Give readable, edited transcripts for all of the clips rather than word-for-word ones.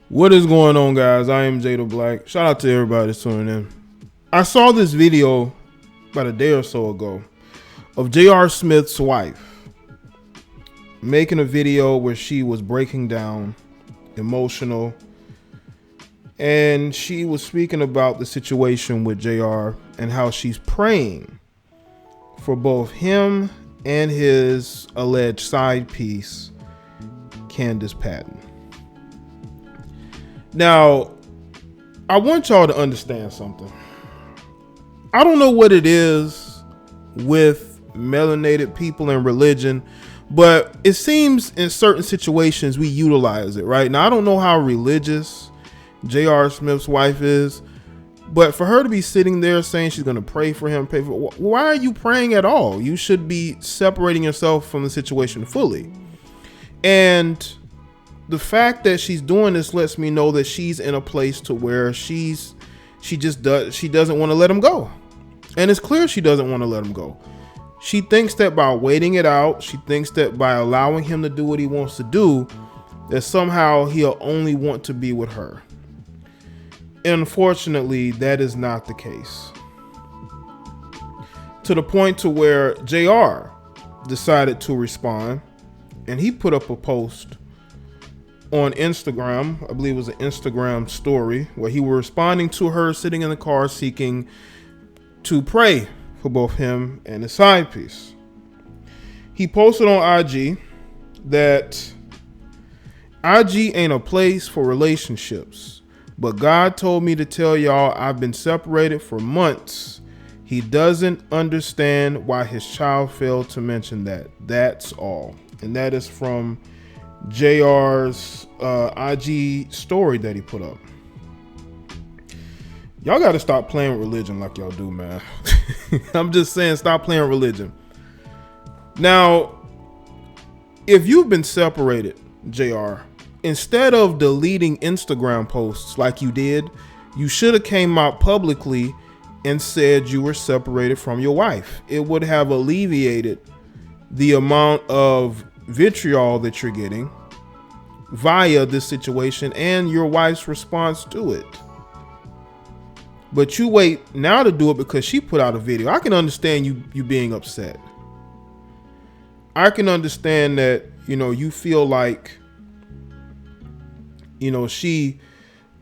What is going on, guys? I am Jaye Black. Shout out to everybody that's tuning in. I saw this video about a day or so ago of J.R. Smith's wife making a video where she was breaking down, emotional, and she was speaking about the situation with J.R. and how she's praying for both him and his alleged side piece, Candice Patton. Now, I want y'all to understand something. I don't know what it is with melanated people and religion, but it seems in certain situations we utilize it, right? Now, I don't know how religious J.R. Smith's wife is, but for her to be sitting there saying she's going to pray for him, why are you praying at all? You should be separating yourself from the situation fully. And the fact that she's doing this lets me know that she's in a place to where she doesn't want to let him go. And it's clear she doesn't want to let him go. She thinks that by waiting it out, she thinks that by allowing him to do what he wants to do, that somehow he'll only want to be with her. Unfortunately, that is not the case. To the point to where JR decided to respond, and he put up a post on Instagram. I believe it was an Instagram story where he was responding to her sitting in the car seeking to pray for both him and his side piece. He posted on IG that IG ain't a place for relationships, but God told me to tell y'all I've been separated for months. He doesn't understand why his child failed to mention that. That's all. And that is from JR's IG story that he put up. Y'all got to stop playing with religion like y'all do, man. I'm just saying, stop playing with religion. Now, if you've been separated, JR, instead of deleting Instagram posts like you did, you should have came out publicly and said you were separated from your wife. It would have alleviated the amount of vitriol that you're getting via this situation and your wife's response to it. But you wait now to do it because she put out a video. I can understand you being upset. I can understand that, you feel like, she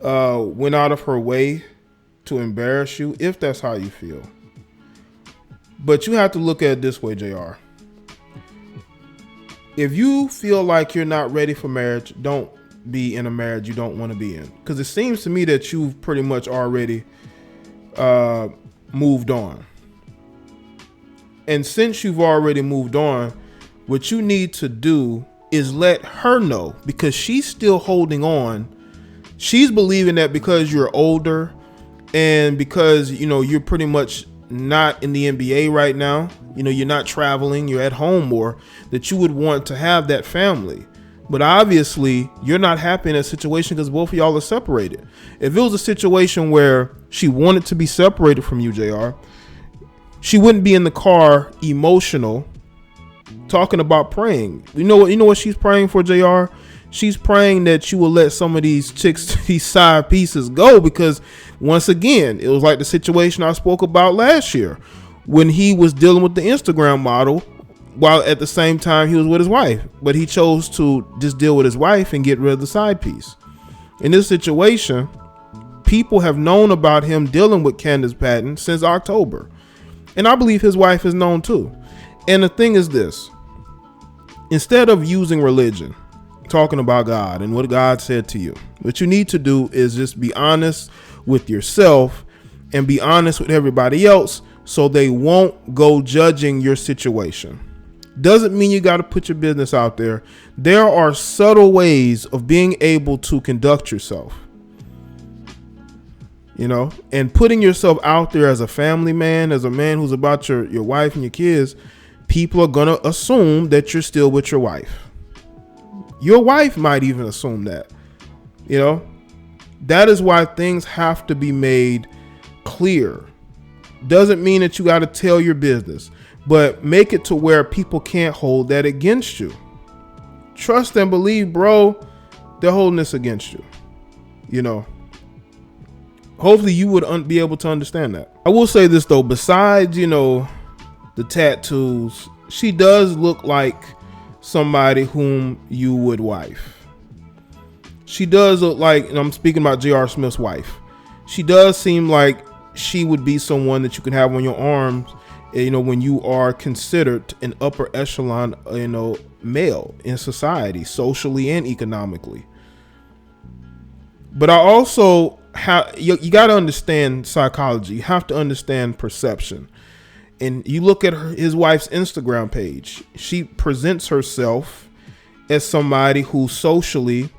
went out of her way to embarrass you, if that's how you feel. But you have to look at it this way, JR. If you feel like you're not ready for marriage, don't be in a marriage you don't want to be in. Because it seems to me that you've pretty much already moved on. And since you've already moved on, what you need to do is let her know, because she's still holding on. She's believing that because you're older and because, you're pretty much not in the NBA right now, you're not traveling, you're at home more, that you would want to have that family. But obviously you're not happy in that situation because both of y'all are separated. If it was a situation where she wanted to be separated from you, JR, she wouldn't be in the car emotional talking about praying. You know what she's praying for, JR? She's praying that you will let some of these chicks, these side pieces go, because once again, it was like the situation I spoke about last year when he was dealing with the Instagram model while at the same time he was with his wife, but he chose to just deal with his wife and get rid of the side piece. In this situation, people have known about him dealing with Candice Patton since October. And I believe his wife is known too. And the thing is this, instead of using religion, talking about God and what God said to you, what you need to do is just be honest with yourself and be honest with everybody else so they won't go judging your situation. Doesn't mean you got to put your business out there. There are subtle ways of being able to conduct yourself, and putting yourself out there as a family man, as a man who's about your wife and your kids. People are going to assume that you're still with your wife. Your wife might even assume that, that is why things have to be made clear. Doesn't mean that you got to tell your business, but make it to where people can't hold that against you. Trust and believe, bro, they're holding this against you. you know. Hopefully you would be able to understand that. I will say this though, besides, you know, the tattoos, she does look like somebody whom you would wife. She does look like, and I'm speaking about J.R. Smith's wife. She does seem like she would be someone that you can have on your arms, you know, when you are considered an upper echelon, you know, male in society, socially and economically. But I also you got to understand psychology. You have to understand perception. And you look at his wife's Instagram page. She presents herself as somebody who socially,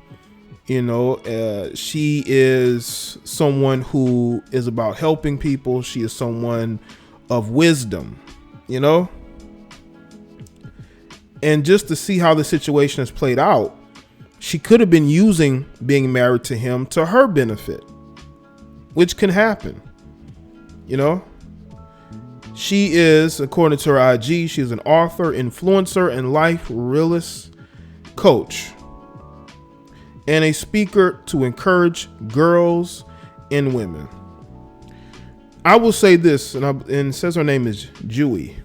you know, she is someone who is about helping people. She is someone of wisdom, you know. And just to see how the situation has played out, she could have been using being married to him to her benefit, which can happen, you know. She is, according to her IG, she's an author, influencer, and life realist coach, and a speaker to encourage girls and women. I will say this, and it says her name is Jaye.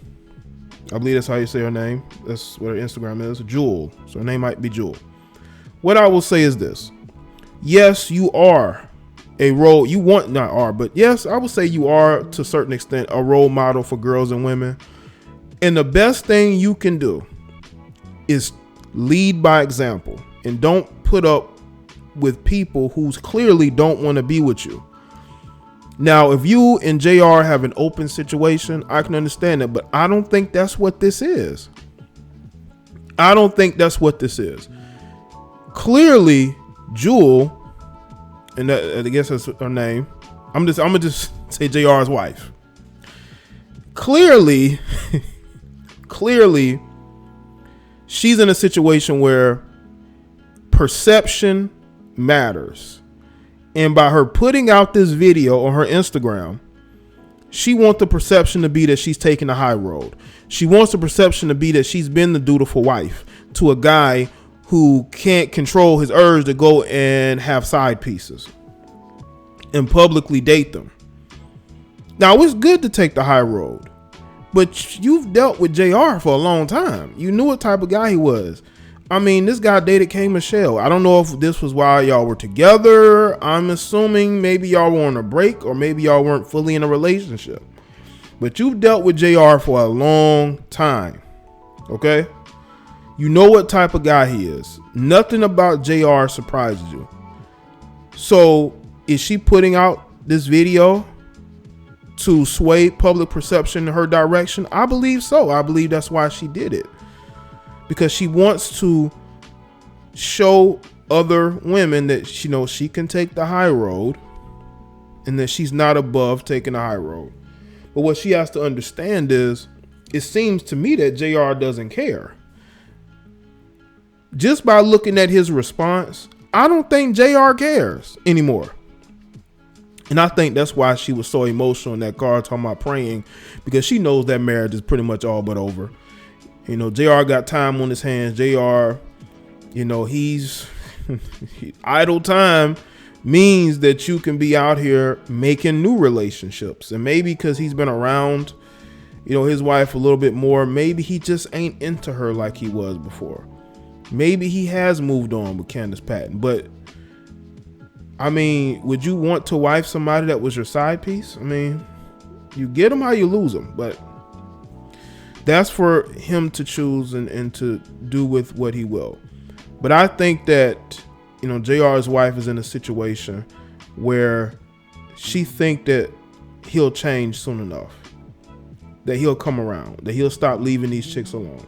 I believe that's how you say her name. That's what her Instagram is, Jewel. So her name might be Jewel. What I will say is this. Yes, you are a role, you want, not are, but yes, I would say you are to a certain extent a role model for girls and women. And the best thing you can do is lead by example, and don't put up with people who clearly don't want to be with you. Now, if you and JR have an open situation, I can understand that, but I don't think that's what this is. I don't think that's what this is. Clearly, Jewel, and I guess that's her name. I'm gonna just say JR's wife. Clearly, she's in a situation where perception matters. And by her putting out this video on her Instagram, she wants the perception to be that she's taking the high road. She wants the perception to be that she's been the dutiful wife to a guy who can't control his urge to go and have side pieces and publicly date them. Now, it's good to take the high road, but you've dealt with JR for a long time. You knew what type of guy he was. I mean, this guy dated K. Michelle. I don't know if this was while y'all were together. I'm assuming maybe y'all were on a break, or maybe y'all weren't fully in a relationship. But you've dealt with JR for a long time, okay? You know what type of guy he is. Nothing about JR surprises you. So is she putting out this video to sway public perception in her direction? I believe so. I believe that's why she did it. Because she wants to show other women that she knows she can take the high road and that she's not above taking the high road. But what she has to understand is, it seems to me that JR doesn't care. Just by looking at his response, I don't think JR cares anymore. And I think that's why she was so emotional in that car talking about praying, because she knows that marriage is pretty much all but over. You know, JR got time on his hands. JR, you know, he's idle time means that you can be out here making new relationships. And maybe because he's been around, you know, his wife a little bit more, maybe he just ain't into her like he was before. Maybe he has moved on with Candice Patton. But I mean, would you want to wife somebody that was your side piece? I mean, you get them how you lose them, but that's for him to choose and to do with what he will. But I think that, you know, JR's wife is in a situation where she think that he'll change soon enough, that he'll come around, that he'll stop leaving these chicks alone.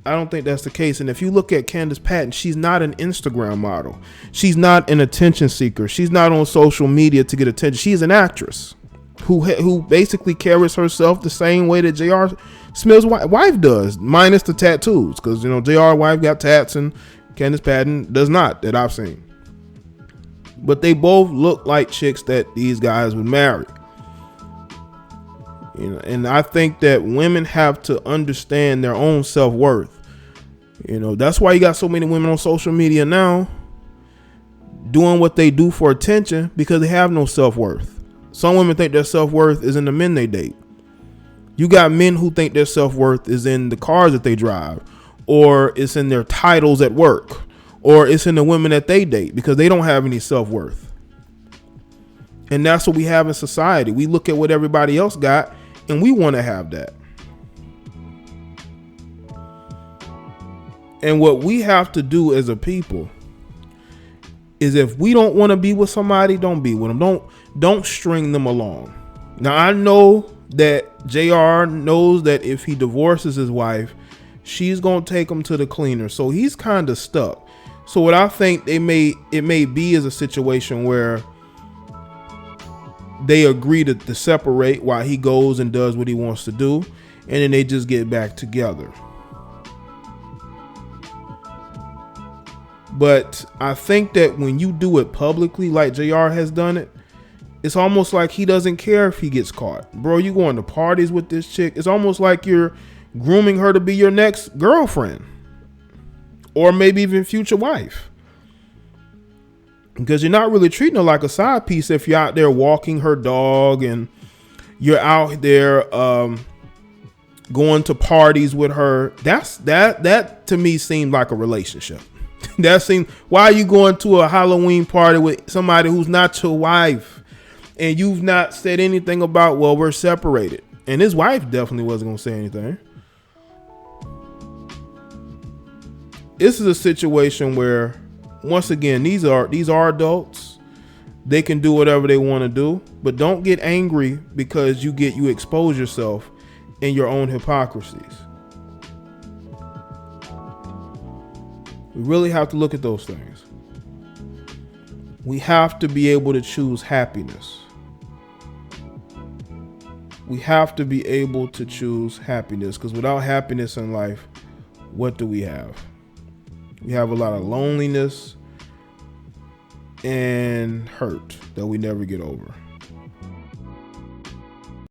I don't think that's the case. And if you look at Candice Patton, she's not an Instagram model. She's not an attention seeker. She's not on social media to get attention. She's an actress who basically carries herself the same way that J.R. Smith's wife does, minus the tattoos. Because, you know, J.R. wife got tats and Candice Patton does not, that I've seen. But they both look like chicks that these guys would marry. You know, and I think that women have to understand their own self-worth. You know, that's why you got so many women on social media now doing what they do for attention because they have no self-worth. Some women think their self-worth is in the men they date. You got men who think their self-worth is in the cars that they drive, or it's in their titles at work, or it's in the women that they date because they don't have any self-worth. And that's what we have in society. We look at what everybody else got and we want to have that. And what we have to do as a people is, if we don't want to be with somebody, don't be with them. Don't string them along. Now, I know that JR knows that if he divorces his wife, she's going to take him to the cleaner. So he's kind of stuck. So what I think it may be is a situation where they agree to separate while he goes and does what he wants to do, and then they just get back together. But I think that when you do it publicly, like JR has done it, it's almost like he doesn't care if he gets caught. Bro, you going to parties with this chick. It's almost like you're grooming her to be your next girlfriend, or maybe even future wife. Because you're not really treating her like a side piece if you're out there walking her dog and you're out there going to parties with her. That to me seemed like a relationship. Why are you going to a Halloween party with somebody who's not your wife, and you've not said anything about, well, we're separated? And his wife definitely wasn't going to say anything. This is a situation where, once again, these are adults. They can do whatever they want to do, but don't get angry because you expose yourself in your own hypocrisies. We really have to look at those things. We have to be able to choose happiness. We have to be able to choose happiness, because without happiness in life, what do we have? We have a lot of loneliness and hurt that we never get over.